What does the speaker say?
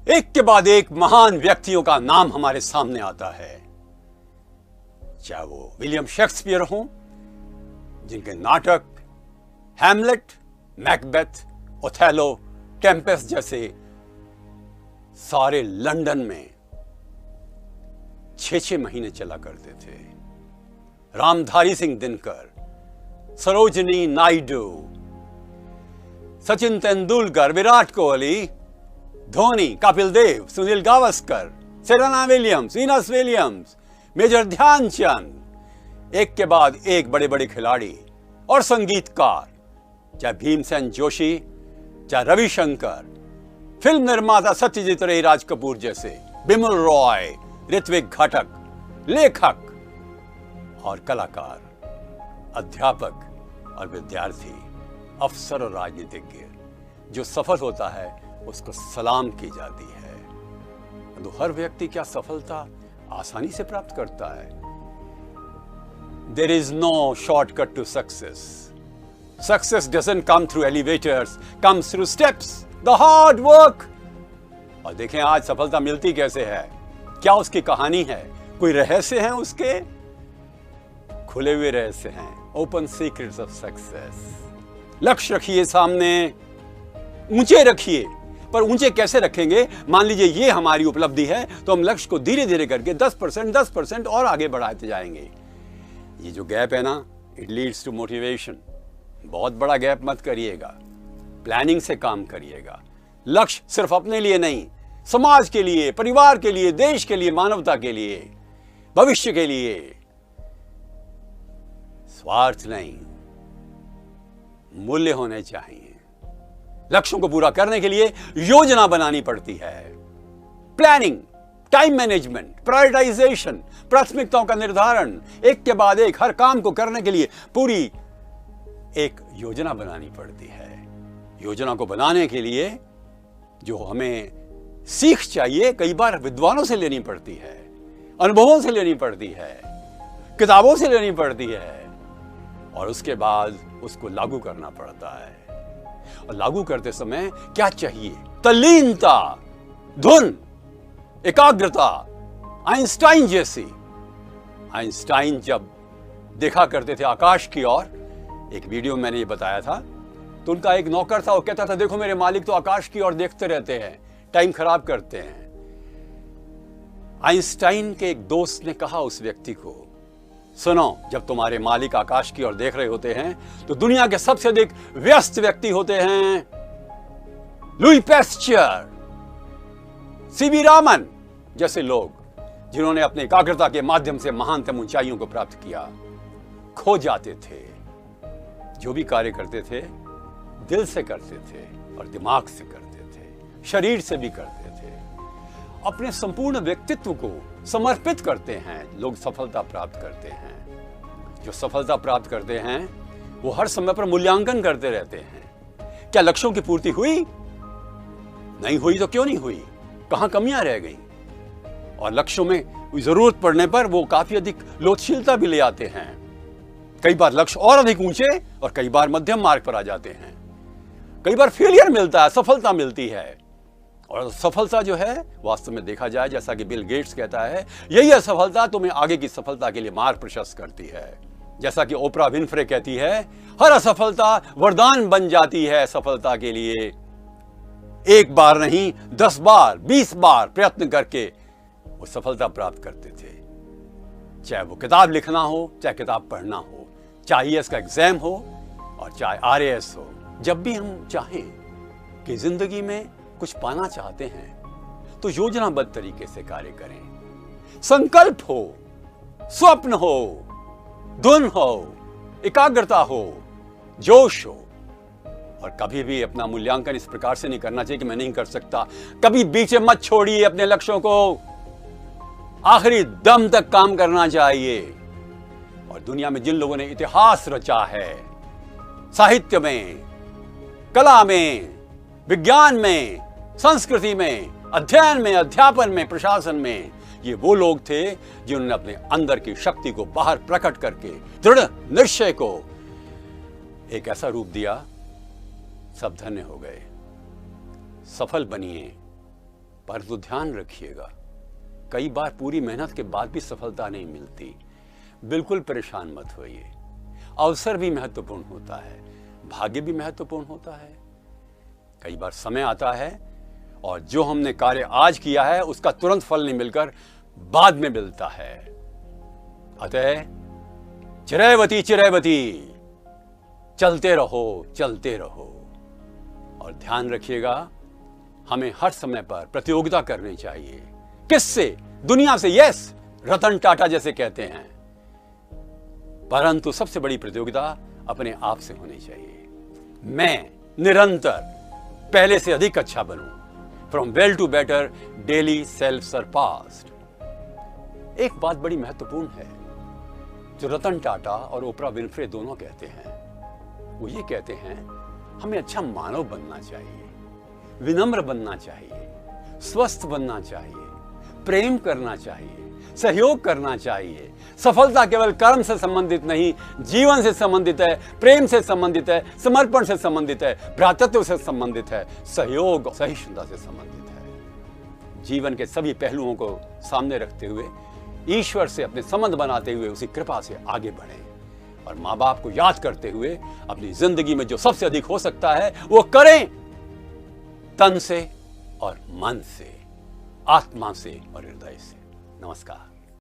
एक के बाद एक महान व्यक्तियों का नाम हमारे सामने आता है, चाहे वो विलियम शेक्सपियर हो, जिनके नाटक हैमलेट, मैकबेथ, ओथेलो, टेम्पेस्ट जैसे सारे लंदन में 6-6 महीने चला करते थे। Ramdhari Singh Dinkar, Sarojini Naidu, Sachin Tendulkar, Virat Kohli, Dhoni, Kapil Dev, Sunil Gavaskar, Serena Williams, Venus Williams, Major Dhyan Chand, एक के बाद एक बड़े बड़े खिलाड़ी और संगीतकार, चाहे भीमसेन जोशी, चाहे रविशंकर, फिल्म निर्माता सत्यजीत रे, राज कपूर जैसे, बिमल रॉय, ऋत्विक घटक, लेखक और कलाकार, अध्यापक और विद्यार्थी, अफसर और राजनीतिज्ञ, जो सफल होता है उसको सलाम की जाती है। तो हर व्यक्ति क्या सफलता आसानी से प्राप्त करता है? There is no shortcut to success. Success doesn't come through elevators, comes through steps, the hard work. और देखें आज सफलता मिलती कैसे है, क्या उसकी कहानी है, कोई रहस्य है उसके? खुले हुए रहस्य हैं, ओपन सीक्रेट्स ऑफ सक्सेस। लक्ष्य रखिए सामने, ऊंचे रखिए, पर ऊंचे कैसे रखेंगे? मान लीजिए ये हमारी उपलब्धि है, तो हम लक्ष्य को धीरे धीरे करके 10% और आगे बढ़ाते जाएंगे। ये जो गैप है ना, इट लीड्स टू मोटिवेशन। बहुत बड़ा गैप मत करिएगा, प्लानिंग से काम करिएगा। लक्ष्य सिर्फ अपने लिए नहीं, समाज के लिए, परिवार के लिए, देश के लिए, मानवता के लिए, भविष्य के लिए। स्वार्थ नहीं, मूल्य होने चाहिए। लक्ष्यों को पूरा करने के लिए योजना बनानी पड़ती है, प्लानिंग, टाइम मैनेजमेंट, प्रायोरिटाइजेशन, प्राथमिकताओं का निर्धारण, एक के बाद एक हर काम को करने के लिए पूरी एक योजना बनानी पड़ती है। योजना को बनाने के लिए जो हमें सीख चाहिए, कई बार विद्वानों से लेनी पड़ती है, अनुभवों से लेनी पड़ती है, किताबों से लेनी पड़ती है, और उसके बाद उसको लागू करना पड़ता है। और लागू करते समय क्या चाहिए? तल्लीनता, धुन, एकाग्रता। आइंस्टाइन जैसी, आइंस्टाइन जब देखा करते थे आकाश की ओर, एक वीडियो में मैंने ये बताया था, तो उनका एक नौकर था, वो कहता था देखो मेरे मालिक तो आकाश की ओर देखते रहते हैं, टाइम खराब करते हैं। आइंस्टाइन के एक दोस्त ने कहा उस व्यक्ति को, सुनो, जब तुम्हारे मालिक आकाश की ओर देख रहे होते हैं तो दुनिया के सबसे अधिक व्यस्त व्यक्ति होते हैं लुई पैस्चर, सीवी रामन जैसे लोग, जिन्होंने अपनी एकाग्रता के माध्यम से महानतम ऊंचाइयों को प्राप्त किया। खो जाते थे, जो भी कार्य करते थे दिल से करते थे और दिमाग से करते थे, शरीर से भी करते थे, अपने संपूर्ण व्यक्तित्व को समर्पित करते हैं। लोग सफलता प्राप्त करते हैं। जो सफलता प्राप्त करते हैं वो हर समय पर मूल्यांकन करते रहते हैं। क्या लक्ष्यों की पूर्ति हुई? नहीं हुई तो क्यों नहीं हुई? कहां कमियां रह गई? और लक्ष्यों में जरूरत पड़ने पर वो काफी अधिक लोचशीलता भी ले आते हैं। कई बार लक्ष्य और अधिक ऊंचे और कई बार मध्यम मार्ग पर आ जाते हैं। कई बार फेलियर मिलता है, सफलता मिलती है। और सफलता जो है वास्तव में देखा जाए, जैसा कि बिल गेट्स कहता है, यही असफलता तुम्हें आगे की सफलता के लिए मार्ग प्रशस्त करती है। जैसा कि ओपरा विनफ्रे कहती है, हर असफलता वरदान बन जाती है सफलता के लिए। एक बार नहीं, 10 बार, 20 बार प्रयत्न करके वो सफलता प्राप्त करते थे। चाहे वो किताब लिखना हो, चाहे किताब पढ़ना हो, चाहे IAS का एग्जाम हो और चाहे RAS हो। जब भी हम चाहें कि जिंदगी में कुछ पाना चाहते हैं तो योजनाबद्ध तरीके से कार्य करें। संकल्प हो, स्वप्न हो, धुन हो, एकाग्रता हो, जोश हो। और कभी भी अपना मूल्यांकन इस प्रकार से नहीं करना चाहिए कि मैं नहीं कर सकता। कभी बीच में मत छोड़िए अपने लक्ष्यों को, आखिरी दम तक काम करना चाहिए। और दुनिया में जिन लोगों ने इतिहास रचा है, साहित्य में, कला में, विज्ञान में, संस्कृति में, अध्ययन में, अध्यापन में, प्रशासन में, ये वो लोग थे जिन्होंने अपने अंदर की शक्ति को बाहर प्रकट करके दृढ़ निश्चय को एक ऐसा रूप दिया, सब धन्य हो गए। सफल बनिए, परंतु ध्यान रखिएगा, कई बार पूरी मेहनत के बाद भी सफलता नहीं मिलती। बिल्कुल परेशान मत होइए। अवसर भी महत्वपूर्ण होता है, भाग्य भी महत्वपूर्ण होता है। कई बार समय आता है और जो हमने कार्य आज किया है उसका तुरंत फल नहीं मिलकर बाद में मिलता है। अतः चिरैवती चिरैवती, चलते रहो चलते रहो। और ध्यान रखिएगा, हमें हर समय पर प्रतियोगिता करनी चाहिए। किससे? दुनिया से। यस, रतन टाटा जैसे कहते हैं। परंतु सबसे बड़ी प्रतियोगिता अपने आप से होनी चाहिए। मैं निरंतर पहले से अधिक अच्छा बनूं। From well to better, daily self surpassed. एक बात बड़ी महत्वपूर्ण है जो रतन टाटा और ओपरा विनफ्रे दोनों कहते हैं। वो ये कहते हैं, हमें अच्छा मानव बनना चाहिए, विनम्र बनना चाहिए, स्वस्थ बनना चाहिए, प्रेम करना चाहिए, सहयोग करना चाहिए। सफलता केवल कर्म से संबंधित नहीं, जीवन से संबंधित है, प्रेम से संबंधित है, समर्पण से संबंधित है, भ्रातृत्व से संबंधित है, सहयोग सहिष्णुता से संबंधित है। जीवन के सभी पहलुओं को सामने रखते हुए, ईश्वर से अपने संबंध बनाते हुए उसी कृपा से आगे बढ़ें और माँ बाप को याद करते हुए अपनी जिंदगी में जो सबसे अधिक हो सकता है वो करें। तन से और मन से, आत्मा से और हृदय से। नमस्कार।